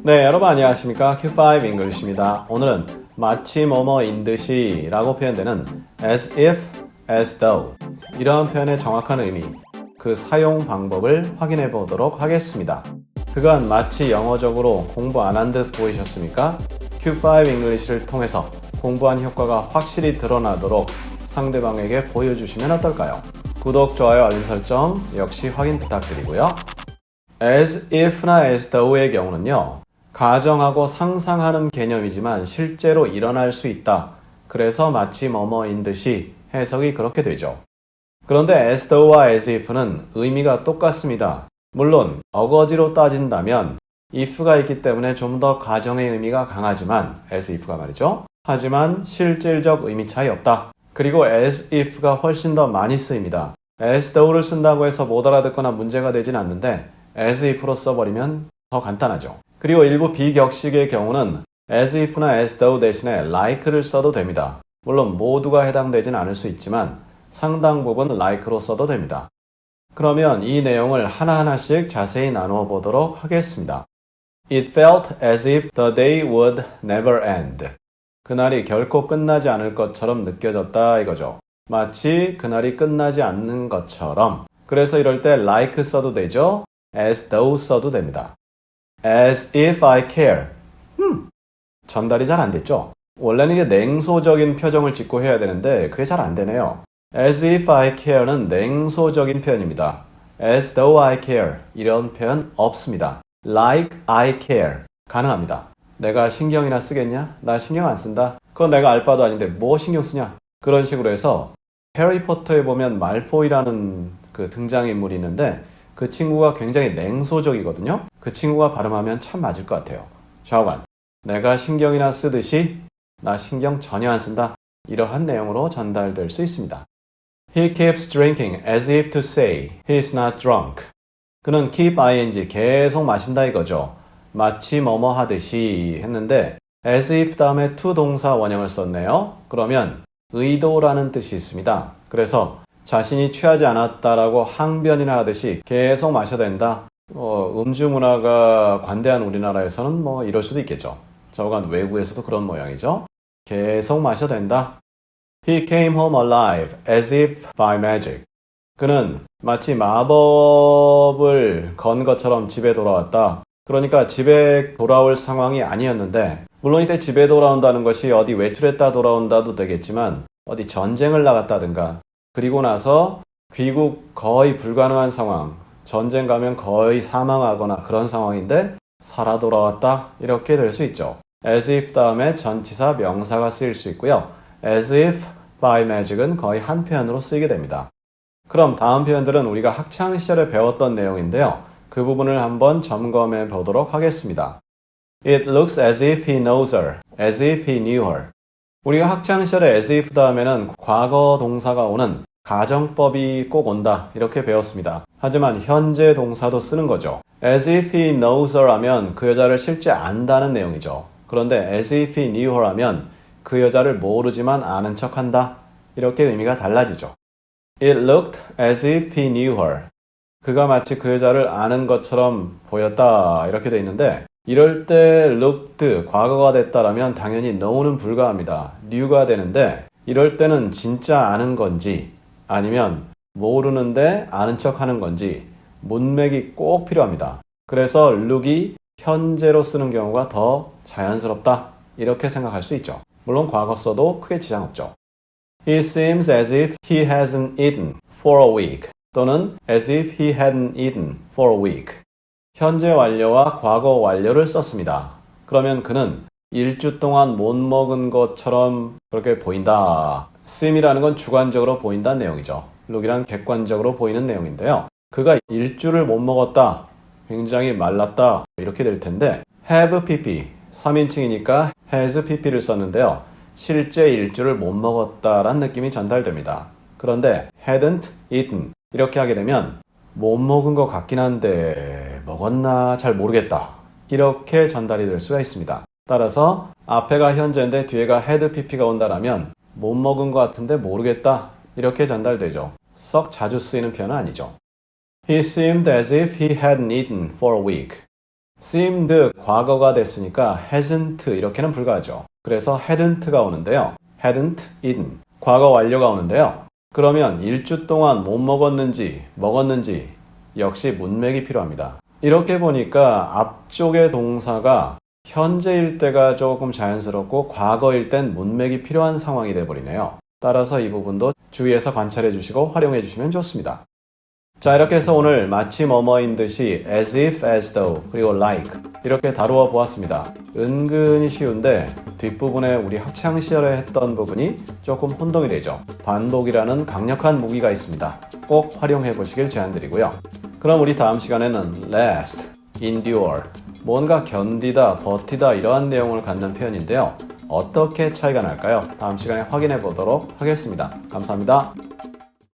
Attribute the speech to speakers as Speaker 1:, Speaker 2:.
Speaker 1: 네, 여러분 안녕하십니까? Q5 English입니다. 오늘은 마치 뭐뭐인 듯이 라고 표현되는 as if, as though 이러한 표현의 정확한 의미, 그 사용 방법을 확인해 보도록 하겠습니다. 그간 마치 영어적으로 공부 안 한 듯 보이셨습니까? Q5 English를 통해서 공부한 효과가 확실히 드러나도록 상대방에게 보여주시면 어떨까요? 구독, 좋아요, 알림 설정 역시 확인 부탁드리고요. as if나 as though의 경우는요, 가정하고 상상하는 개념이지만 실제로 일어날 수 있다. 그래서 마치 뭐뭐인 듯이 해석이 그렇게 되죠. 그런데 as though와 as if는 의미가 똑같습니다. 물론 어거지로 따진다면 if가 있기 때문에 좀 더 가정의 의미가 강하지만 as if가 말이죠. 하지만 실질적 의미 차이 없다. 그리고 as if가 훨씬 더 많이 쓰입니다. as though를 쓴다고 해서 못 알아듣거나 문제가 되진 않는데 as if로 써버리면 더 간단하죠. 그리고 일부 비격식의 경우는 as if나 as though 대신에 like를 써도 됩니다. 물론 모두가 해당되진 않을 수 있지만 상당 부분 like로 써도 됩니다. 그러면 이 내용을 하나하나씩 자세히 나누어 보도록 하겠습니다. It felt as if the day would never end. 그날이 결코 끝나지 않을 것처럼 느껴졌다 이거죠. 마치 그날이 끝나지 않는 것처럼. 그래서 이럴 때 like 써도 되죠. as though 써도 됩니다. As if I care. 전달이 잘 안 됐죠? 원래는 이게 냉소적인 표정을 짓고 해야 되는데 그게 잘 안 되네요. As if I care는 냉소적인 표현입니다. As though I care 이런 표현 없습니다. Like I care 가능합니다. 내가 신경이나 쓰겠냐? 나 신경 안 쓴다. 그건 내가 알 바도 아닌데 뭐 신경 쓰냐? 그런 식으로 해서 해리포터에 보면 말포이라는 그 등장인물이 있는데 그 친구가 굉장히 냉소적이거든요. 그 친구가 발음하면 참 맞을 것 같아요. 좌우간, 내가 신경이나 쓰듯이 나 신경 전혀 안 쓴다. 이러한 내용으로 전달될 수 있습니다. He keeps drinking as if to say he's not drunk. 그는 keep ing 계속 마신다 이거죠. 마치 뭐뭐 하듯이 했는데 as if 다음에 to 동사 원형을 썼네요. 그러면 의도라는 뜻이 있습니다. 그래서 자신이 취하지 않았다라고 항변이나 하듯이 계속 마셔야 된다. 음주 문화가 관대한 우리나라에서는 이럴 수도 있겠죠. 저간 외국에서도 그런 모양이죠. 계속 마셔야 된다. He came home alive as if by magic. 그는 마치 마법을 건 것처럼 집에 돌아왔다. 그러니까 집에 돌아올 상황이 아니었는데, 물론 이때 집에 돌아온다는 것이 어디 외출했다 돌아온다도 되겠지만 어디 전쟁을 나갔다든가 그리고 나서 귀국 거의 불가능한 상황, 전쟁 가면 거의 사망하거나 그런 상황인데 살아 돌아왔다 이렇게 될 수 있죠. as if 다음에 전치사 명사가 쓰일 수 있고요. as if by magic은 거의 한 표현으로 쓰이게 됩니다. 그럼 다음 표현들은 우리가 학창시절에 배웠던 내용인데요. 그 부분을 한번 점검해 보도록 하겠습니다. It looks as if he knows her, as if he knew her. 우리가 학창시절에 as if 다음에는 과거 동사가 오는 가정법이 꼭 온다 이렇게 배웠습니다. 하지만 현재 동사도 쓰는 거죠. as if he knows her 하면 그 여자를 실제 안다는 내용이죠. 그런데 as if he knew her 하면 그 여자를 모르지만 아는 척한다 이렇게 의미가 달라지죠. It looked as if he knew her. 그가 마치 그 여자를 아는 것처럼 보였다 이렇게 돼 있는데 이럴 때 looked 과거가 됐다라면 당연히 know는 불가합니다. knew가 되는데 이럴 때는 진짜 아는 건지 아니면 모르는데 아는 척 하는 건지 문맥이 꼭 필요합니다. 그래서 look이 현재로 쓰는 경우가 더 자연스럽다 이렇게 생각할 수 있죠. 물론 과거 써도 크게 지장 없죠. It seems as if he hasn't eaten for a week 또는 as if he hadn't eaten for a week. 현재 완료와 과거 완료를 썼습니다. 그러면 그는 일주 동안 못 먹은 것처럼 그렇게 보인다. seem이라는 건 주관적으로 보인다는 내용이죠. look이란 객관적으로 보이는 내용인데요. 그가 일주를 못 먹었다. 굉장히 말랐다. 이렇게 될 텐데 have pp 3인칭이니까 has pp를 썼는데요. 실제 일주를 못 먹었다라는 느낌이 전달됩니다. 그런데 hadn't eaten 이렇게 하게 되면 못 먹은 것 같긴 한데 먹었나 잘 모르겠다. 이렇게 전달이 될 수가 있습니다. 따라서 앞에가 현재인데 뒤에가 had pp가 온다라면 못 먹은 것 같은데 모르겠다. 이렇게 전달되죠. 썩 자주 쓰이는 표현은 아니죠. He seemed as if he hadn't eaten for a week. seemed 과거가 됐으니까 hasn't 이렇게는 불가하죠. 그래서 hadn't가 오는데요. hadn't eaten. 과거 완료가 오는데요. 그러면 일주 동안 못 먹었는지 역시 문맥이 필요합니다. 이렇게 보니까 앞쪽의 동사가 현재일 때가 조금 자연스럽고 과거일 땐 문맥이 필요한 상황이 돼버리네요. 따라서 이 부분도 주의해서 관찰해 주시고 활용해 주시면 좋습니다. 자, 이렇게 해서 오늘 마치 뭐뭐인 듯이 as if, as though, 그리고 like 이렇게 다루어 보았습니다. 은근히 쉬운데 뒷부분에 우리 학창시절에 했던 부분이 조금 혼동이 되죠. 반복이라는 강력한 무기가 있습니다. 꼭 활용해 보시길 제안드리고요. 그럼 우리 다음 시간에는 last, endure, 뭔가 견디다, 버티다 이러한 내용을 갖는 표현인데요. 어떻게 차이가 날까요? 다음 시간에 확인해 보도록 하겠습니다. 감사합니다.